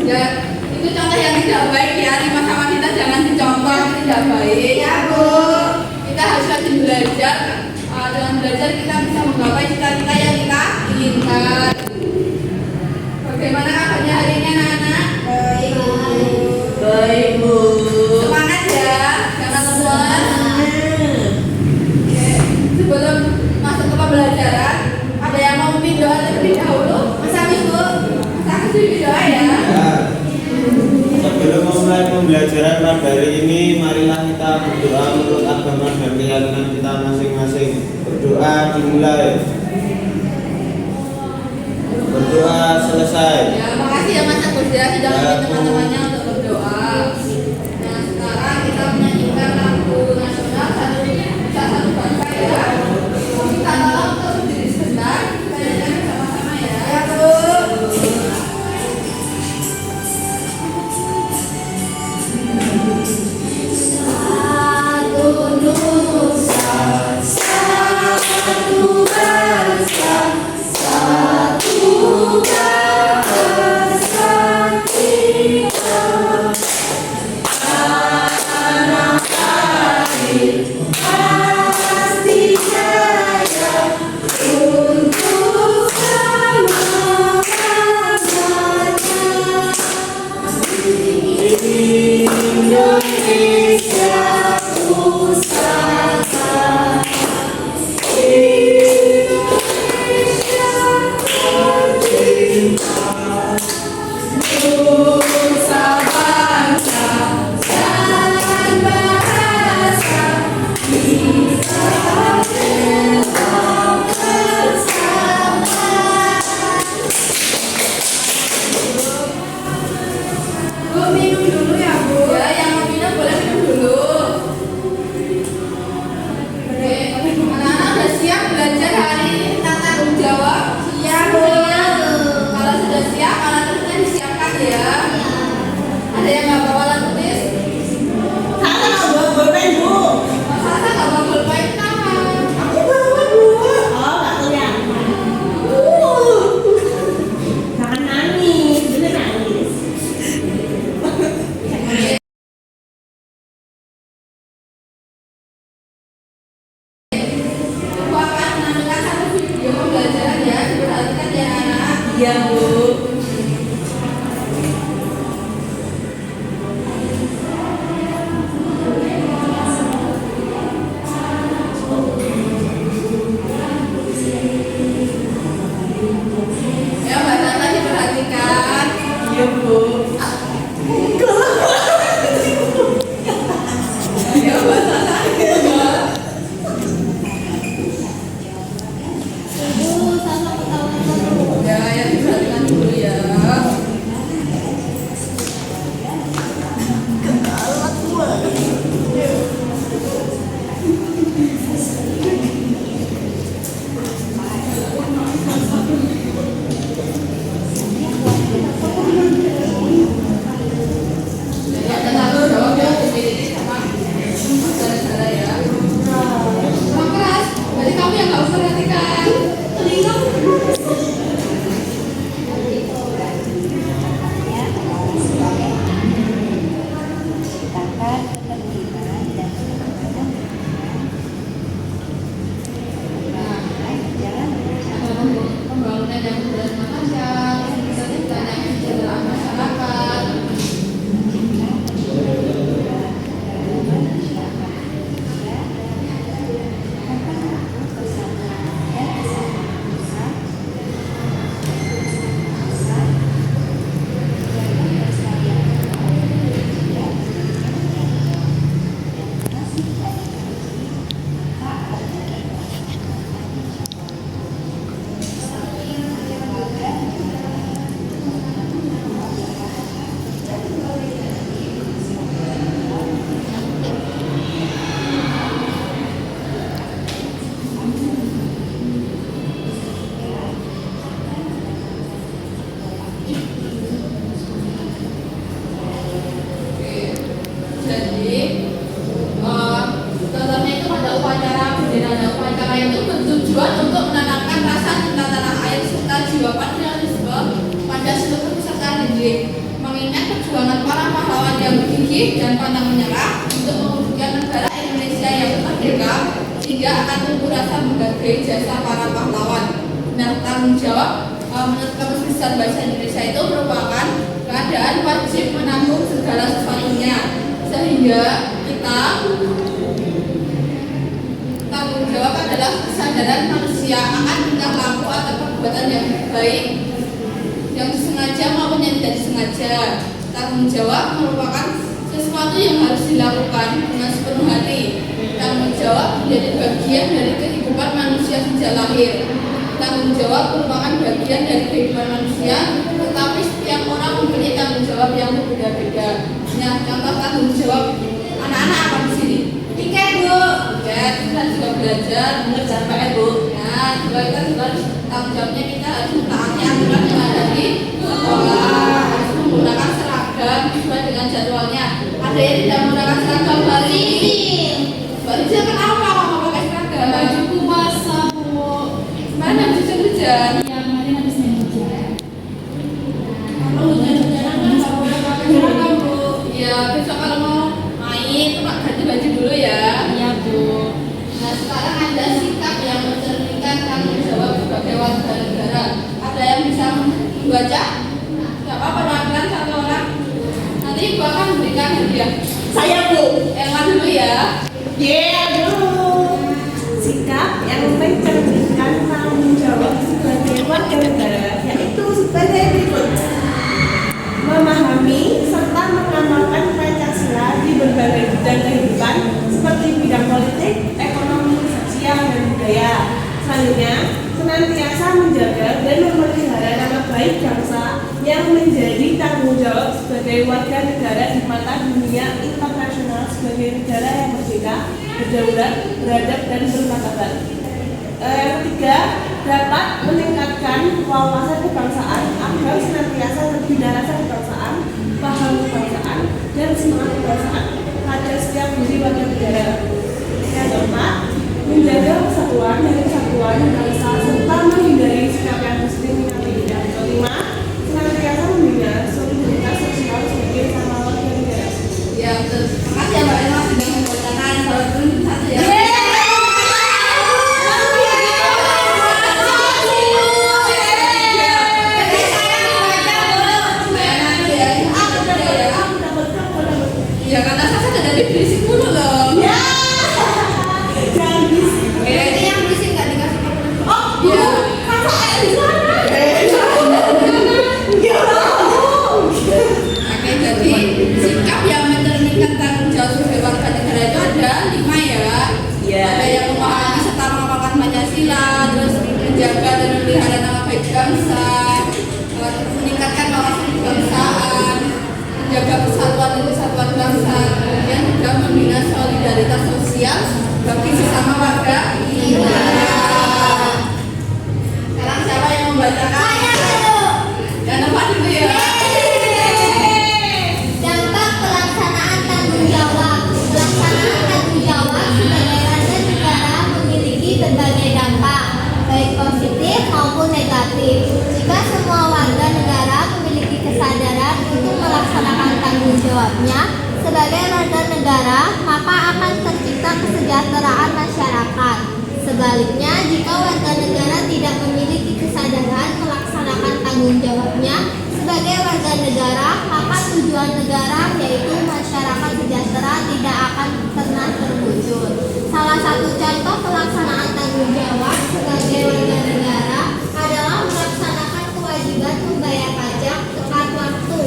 Ya, itu contoh yang tidak baik ya. Lima sama kita jangan dicontoh yang tidak baik. Ya Bu. Kita harus rajin belajar. Dengan belajar kita bisa menggapai cita-cita yang kita inginkan. Bagaimana kabarnya hari ini anak-anak? Baik Bu. Baik Bu. Semangat ya, jangan lemas. Oke. Sebelum masuk ke pembelajaran, ada yang mau memimpin doa terlebih dahulu? Mas Agus Bu, Mas Agus memimpin doa ya. Sebelum memulai pembelajaran pada hari ini, marilah kita berdoa untuk agama dan keyakinan kita masing-masing. Berdoa dimulai. Berdoa selesai. Ya, makasih ya Mas Agus ya sudah memimpin teman-temannya untuk berdoa. Nah, sekarang kita menyanyikan lagu nasional satu bangsa ya. Kita tolong untuk berdiri sebentar. Kita nyanyikan bersama-sama ya. Ya Bu. gigih dan pantang menyerah untuk mewujudkan negara Indonesia yang merdeka sehingga akan tumbuh rasa menghargai jasa para pahlawan. Nah, tanggung jawab menurut Kamus Besar Bahasa Indonesia itu merupakan keadaan wajib menanggung segala sesuatunya, sehingga kita tanggung jawab adalah kesadaran manusia akan tingkah laku atau perbuatan yang baik yang disengaja maupun yang tidak disengaja. Tanggung jawab merupakan sesuatu yang harus dilakukan dengan sepenuh hati. Tanggung jawab menjadi bagian dari kehidupan manusia sejak lahir. Tanggung jawab merupakan bagian dari kehidupan manusia, tetapi setiap orang mempunyai tanggung jawab yang berbeda-beda. Nah, contoh tanggung jawab anak-anak apa di sini? Tiket, Bu. Ya, kita juga belajar mengerjakan PR, Bu. Nah, juga kita juga harus tanggung jawabnya kita harus mentaati aturan yang ada di sekolah, harus menggunakan seragam sesuai dengan jadwalnya. Ada yang tidak menggunakan seragam hari ini. Baru kenapa kamu pakai seragam? Bajuku basah, Bu. Mana hujan-hujan? Iya, kemarin habis main hujan. Kalau hujan-hujanan kan nggak boleh pakai seragam, Bu. Ya, besok kalau mau main, coba ganti baju dulu ya. Iya, Bu. Nah, sekarang ada sikap yang mencerminkan tanggung jawab sebagai warga negara. Ada yang bisa membaca? Tidak apa-apa, perwakilan satu orang. Nanti Ibu akan memberikan hadiah. Saya, Bu. Ella dulu ya. Dulu. Sikap yang mencerminkan tanggung jawab sebagai warga negara yaitu sebagai berikut: memahami serta mengamalkan Pancasila di berbagai bidang kehidupan seperti bidang politik, ekonomi, sosial, dan budaya. Selanjutnya, senantiasa menjaga dan memelihara nama baik bangsa yang menjadi tanggung jawab sebagai warga negara di mata dunia internasional sebagai negara yang merdeka, berdaulat, beradab, dan bermartabat. Yang ketiga, dapat meningkatkan wawasan kebangsaan agar senantiasa terbina rasa kebangsaan, paham kebangsaan, dan semangat kebangsaan pada setiap diri warga negara. Yang keempat, menjaga persatuan dan kesatuan bangsa serta menghindari sikap yang diskriminatif. Yang kelima, senantiasa membina solidaritas sosial sebagai sama warga negara. Ya, betul. Makasih ya Mbak Ella sudah membacakan. Kalau dulu satu ya. Ya, karena saya sudah dari berisik dulu loh. Ya, jangan bisik. Ini yang berisik nggak dikasih makan. Oh, Iya. kakak ada di sana. Ya, Oke, jadi sikap yang mencerminkan tanggung jawab sebagai warga negara itu ada 5 ya. Iya. Ada yang memahami serta mengamalkan Pancasila, terus menjaga dan memelihara nama baik bangsa, terus meningkatkan wawasan kebangsaan, menjaga persatuan dan kesatuan bangsa, kemudian juga membina solidaritas sosial bagi sesama warga negara. Sekarang siapa yang membacakan? Dan tempat dulu ya. Dampak pelaksanaan tanggung jawab. Pelaksanaan tanggung jawab sebagai warga negara memiliki berbagai dampak, baik positif maupun negatif. Jika semua warga negara memiliki kesadaran untuk melaksanakan tanggung jawabnya sebagai warga negara, maka akan tercipta kesejahteraan masyarakat. Sebaliknya, jika warga negara tidak memiliki kesadaran melaksanakan tanggung jawabnya sebagai warga negara, maka tujuan negara yaitu masyarakat sejahtera tidak akan pernah terwujud. Salah satu contoh pelaksanaan tanggung jawab sebagai warga negara adalah melaksanakan kewajiban membayar pajak tepat waktu.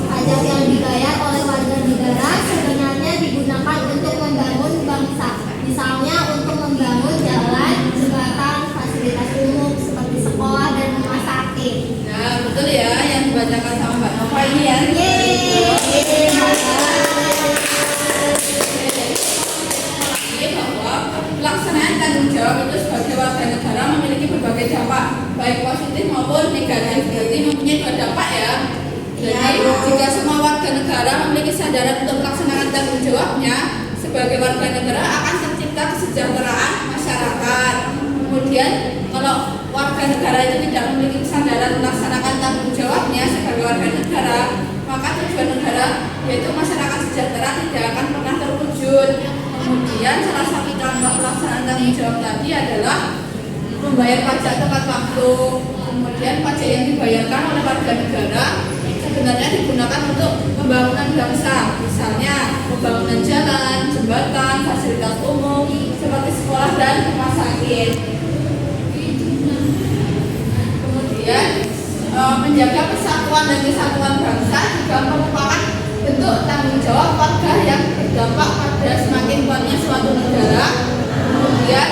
Pajak yang dibayar oleh warga negara sebenarnya digunakan untuk membangun bangsa, misalnya untuk membangun jalan, jembatan, fasilitas umum seperti sekolah dan rumah sakit. Nah, betul ya yang dibacakan sama Mbak Nova ini ya. Bahwa pelaksanaan tanggung jawab itu sebagai warga negara memiliki berbagai dampak, baik positif maupun negatif. Jadi mempunyai 2 dampak ya. Jadi jika semua warga negara memiliki kesadaran untuk melaksanakan tanggung jawabnya sebagai warga negara, akan tercipta kesejahteraan masyarakat. Kemudian kalau warga negara itu tidak memiliki kesadaran melaksanakan tanggung jawabnya sebagai warga negara, maka tujuan negara yaitu masyarakat sejahtera tidak akan pernah terwujud. Kemudian salah satu contoh pelaksanaan tanggung jawab tadi adalah membayar pajak tepat waktu. Kemudian pajak yang dibayarkan oleh warga negara sebenarnya digunakan untuk pembangunan bangsa, misalnya pembangunan jalan, jembatan, fasilitas umum seperti sekolah dan rumah sakit. Kemudian menjaga persatuan dan kesatuan bangsa juga merupakan bentuk tanggung jawab warga yang berdampak pada semakin kuatnya suatu negara. Kemudian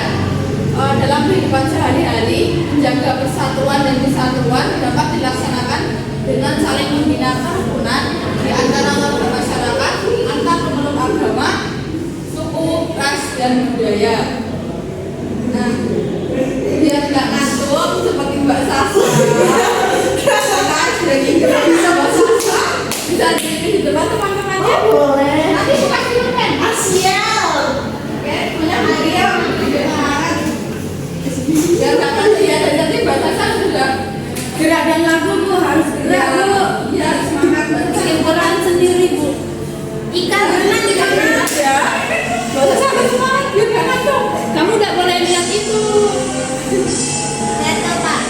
dalam kehidupan sehari-hari menjaga persatuan dan kesatuan dapat dilaksanakan dengan saling membina kerukunan di antara warga masyarakat, antar pemeluk agama, suku, ras, dan budaya. Nah, biar nggak ngantuk seperti Mbak Sasa, sudah bisa Mbak Sasa, bisa di depan teman-temannya. Boleh. Nanti buka silahkan. Asial. Oke, punya Maria, biar nggak ngantuk ya. Dan nanti Mbak Sasa sudah Gerak dan lagu Bu harus gerak Bu. ya semangat Mbak Sasa. Simpulan sendiri Bu. Ikan berenang di mana? Ya, Mbak Sasa harus semangat biar nggak ngantuk. Kamu nggak boleh lihat itu. Lihat tuh, Pak.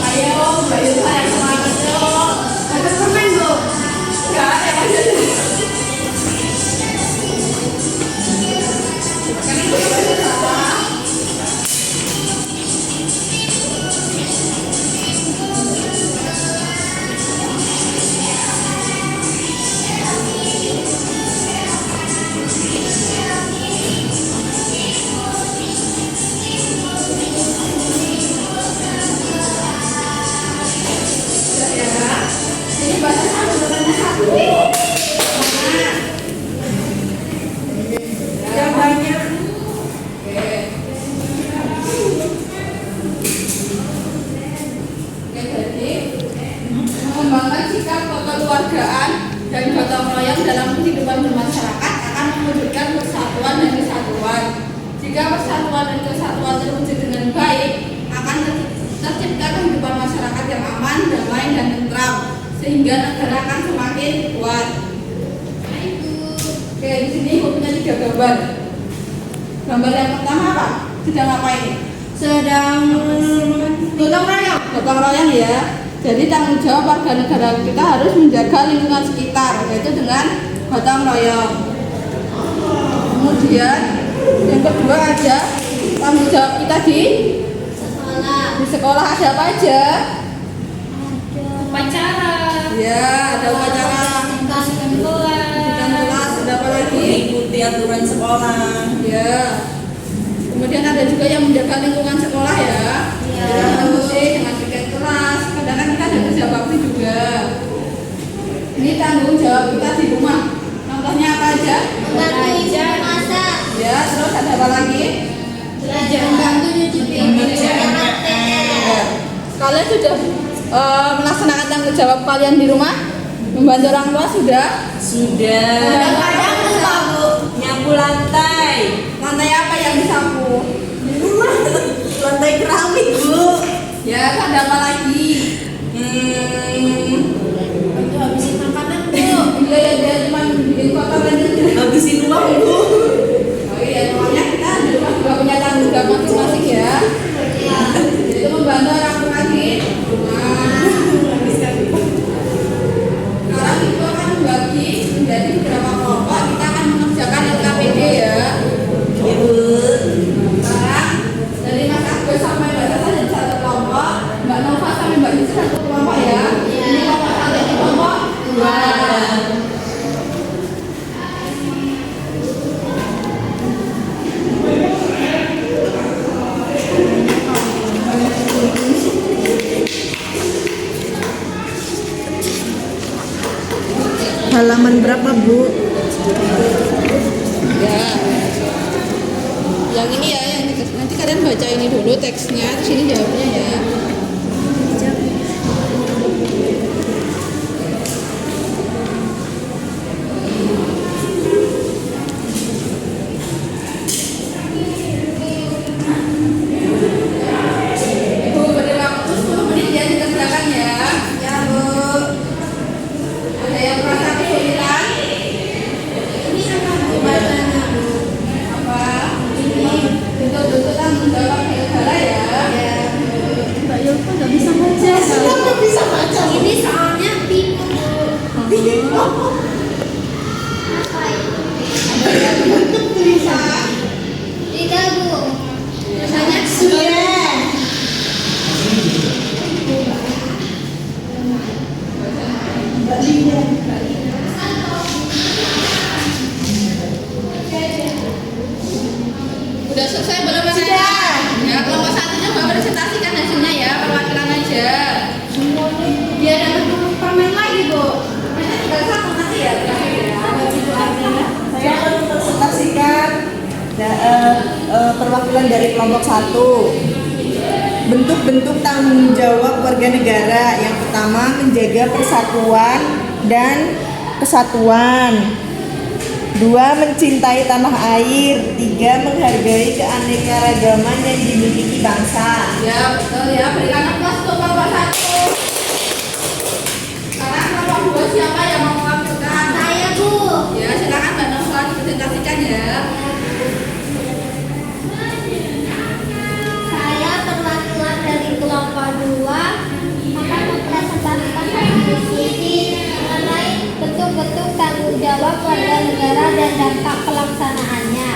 Ayo, Mbak Yusa yang semangat yuk. Ada permen Bu? Nggak ada aja. Karena itu Mbak Yusa. Ini bahasa sebenarnya satu. Semangat. Yang banyak. Oke. Oke, jadi mengembangkan sikap kekeluargaan dan gotong royong dalam kehidupan bermasyarakat akan mewujudkan persatuan dan kesatuan. Jika persatuan dan kesatuan terwujud dengan baik, akan tercipta kehidupan masyarakat yang aman, damai, dan tentram, sehingga negara akan semakin kuat. Oke, di sini Ibu punya 3 gambar. Gambar yang pertama apa? Sedang apa ini? Sedang Gotong royong. Gotong royong ya. Jadi tanggung jawab warga negara kita harus menjaga lingkungan sekitar, yaitu dengan gotong royong. Kemudian yang kedua ada tanggung jawab kita di sekolah ada apa aja? upacara. Ya, ada upacara Kasihkan kelas. bukan kelas, ada apa lagi? Mengikuti aturan sekolah. Ya. Kemudian ada juga yang menjaga lingkungan sekolah ya. Ya. Dengan musik, dengan piket kelas. Kadang-kadang kita ada kerja bakti juga. Ini tanggung jawab kita di rumah. Contohnya apa aja? Membantu ibu masak. Ya, terus ada apa lagi? Belajar membantu nyuci piring. Ya. Kalian sudah melaksanakan tanggung jawab kalian di rumah? Membantu orang tua sudah? Sudah. Kadang-kadang lupa Bu. Nyapu lantai. Lantai apa yang disapu? Di rumah. Lantai keramik Bu. Ya, ada apa lagi? Itu habisin makanan Bu. Iya ya, dia cuma bikin kotor aja. Habisin uang Bu. Oh iya, pokoknya kita di rumah juga punya tanggung jawab masing-masing ya. Ya. Jadi itu membantu orang tua di rumah. Sekarang itu akan membagi menjadi beberapa kelompok. Kita akan mengerjakan LKPD ya. Iya Bu. Sekarang dari Mas Agus sampai Mbak Tata jadi satu kelompok, Mbak Nova sampai Mbak Yusuf satu kelompok ya. Ini kelompok satu, ini kelompok 2. halaman berapa, Bu? Ya. Yang ini ya, yang nanti kalian baca ini dulu teksnya, terus ini jawabnya ya. Bu, beri waktu 10 menit ya dikerjakan ya. Ya, Bu. Ada yang merasa kesulitan? Ini apa Bu bacanya, Bu? Apa? Ini bentuk-bentuk tanggung jawab negara ya. Ya. Mbak Yulfa nggak bisa baca. Kenapa bisa baca? Ini soalnya bingung. Ada yang bentuk tulisan. Tidak, Bu. Biasanya Sudah. Udah selesai belum? Mas? Sudah. Ya, kelompok satunya Mbak presentasikan hasilnya ya, perwakilan aja. Biar dapat permen lagi, Bu. Mainnya tinggal satu nanti ya, terakhir ya. Ibu Artina. Saya akan mempresentasikan perwakilan dari kelompok 1. Bentuk-bentuk tanggung jawab warga negara. Yang pertama, menjaga persatuan dan kesatuan. 2. Mencintai tanah air. 3. Menghargai keanekaragaman yang dimiliki bangsa. Ya, betul ya. Berikan aplaus untuk kelompok satu. Sekarang kelompok dua siapa yang mau mewakilkan? saya, Bu. Ya, silakan Mbak Nova dipresentasikan ya. Saya perwakilan dari kelompok 2 akan mempresentasikan hasil diskusi mengenai bentuk-bentuk tanggung jawab warga negara dan dampak pelaksanaannya.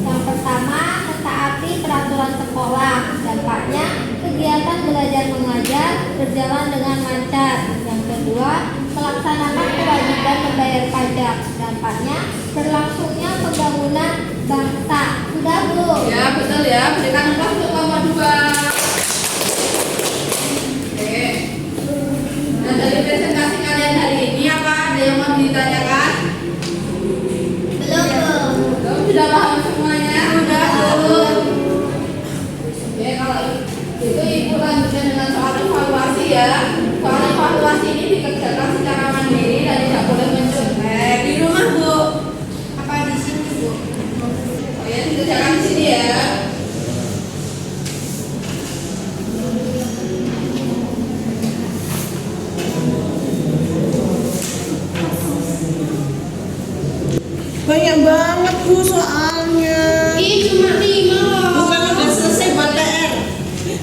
Yang pertama, mentaati peraturan sekolah. Dampaknya, kegiatan belajar mengajar berjalan dengan lancar. Yang kedua, melaksanakan kewajiban membayar pajak. Dampaknya, berlangsungnya pembangunan bangsa. Sudah, Bu? Ya, betul ya. Berikan aplaus untuk kelompok dua. Oke. Nah, dari presentasi kalian hari ini apa ada yang mau ditanyakan? Belum, Bu. Kamu sudah paham semuanya? Sudah, Bu. Oke, kalau itu Ibu lanjutkan dengan soal evaluasi ya. Soal evaluasi ini dikerjakan secara mandiri dan tidak boleh mencontek. Di rumah, Bu. Apa di sini, Bu? Oh ya, dikerjakan di sini ya. Banyak banget, Bu, soalnya. Ih, cuma 5 loh. Bukan udah selesai buat PR.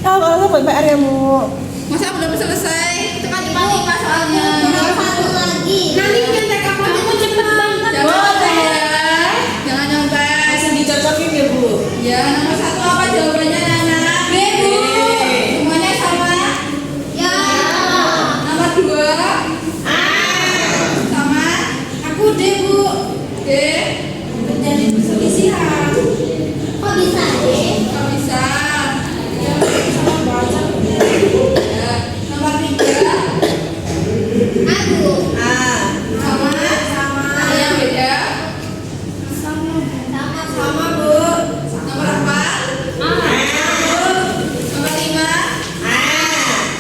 Kalau buat PR ya, Bu. Masa belum selesai? Itu kan cuma 5 soalnya. Tinggal satu lagi. Nanti nyetek kamu cepet banget. Jangan nyontek ya. Jangan nyontek. Langsung dicocokin ya, Bu. Ya, nomor 1 apa jawabannya, Nana? B, Bu. Semuanya sama? Ya. Nomor 2? Sama? Aku deh, Bu. D. Menjadi perselisihan. Kok bisa, deh? Nggak bisa. Ya, nomor 3? Aku. Sama? Ada yang beda? Sama, Bu. Nomor 4? Nomor 5?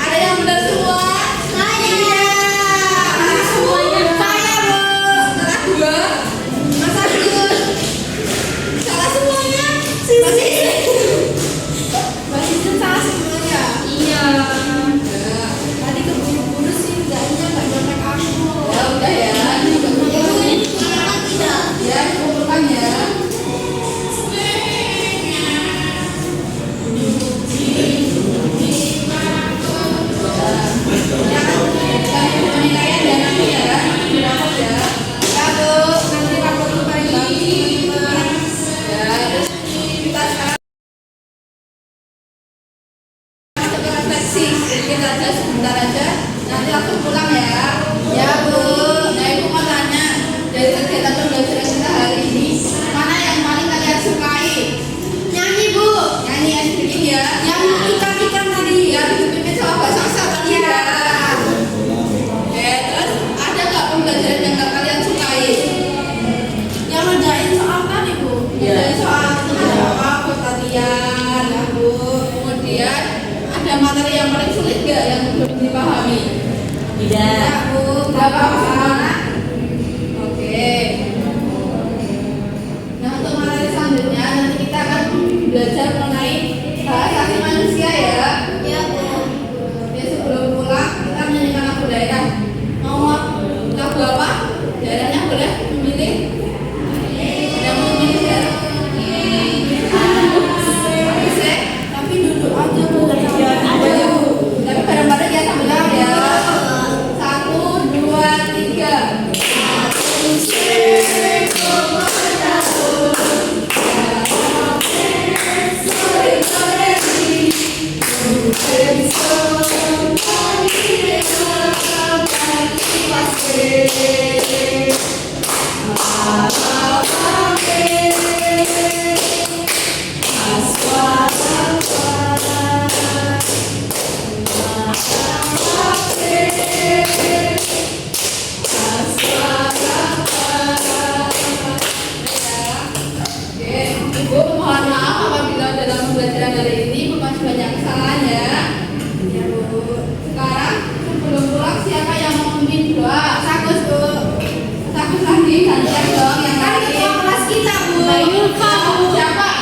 Ada yang benar semua? saya. Semuanya saya, Bu. Salah 2? Masa sih? Salah semuanya? Masih salah semuanya? Iya. Ya. Tadi keburu-buru sih, nggak nyontek aku. Ya udah ya. Ya, Bu, ini dikumpulkan tidak? Ya, dikumpulkan ya. Ya, kami penilaian dan nanti ya, rapor ya. Ya, Bu, nanti rapor itu pagi. Ya, terus kita sekarang masuk ke refleksi sedikit aja, sebentar aja. Nanti langsung pulang ya. Ya, Bu. Nah, Ibu mau tanya dari kegiatan pembelajaran kita hari ini, mana yang paling kalian sukai? Nyanyi, Bu. Nyanyi yang bikin ya. Yang ikan-ikan tadi. Ya, dipimpin sama Mbak Sasa tadi ya. Oke, terus ada nggak pembelajaran yang ada materi yang paling sulit gak yang belum dipahami? Tidak. Bu, nggak apa-apa semua. Oke. Nah, untuk materi selanjutnya nanti kita akan belajar mengenai hak asasi manusia ya. Ya, Bu. Oke, sebelum pulang kita menyanyikan lagu daerah. Mau lagu apa? Daerahnya boleh memilih. Ada mau memilih daerah? Bisa, tapi duduk aja Bu. Aja Bu. Tapi bareng-bareng ya sambil ya. 1, 2, 3. Oke, Ibu mohon maaf apabila dalam pembelajaran hari ini masih banyak kesalahan ya. Ya Bu. Sekarang sebelum pulang siapa yang mau memimpin doa? Sakus Bu. Sakus lagi gantian dong yang lain. Ketua kelas kita, Bu. Bayu, Bu. Siapa?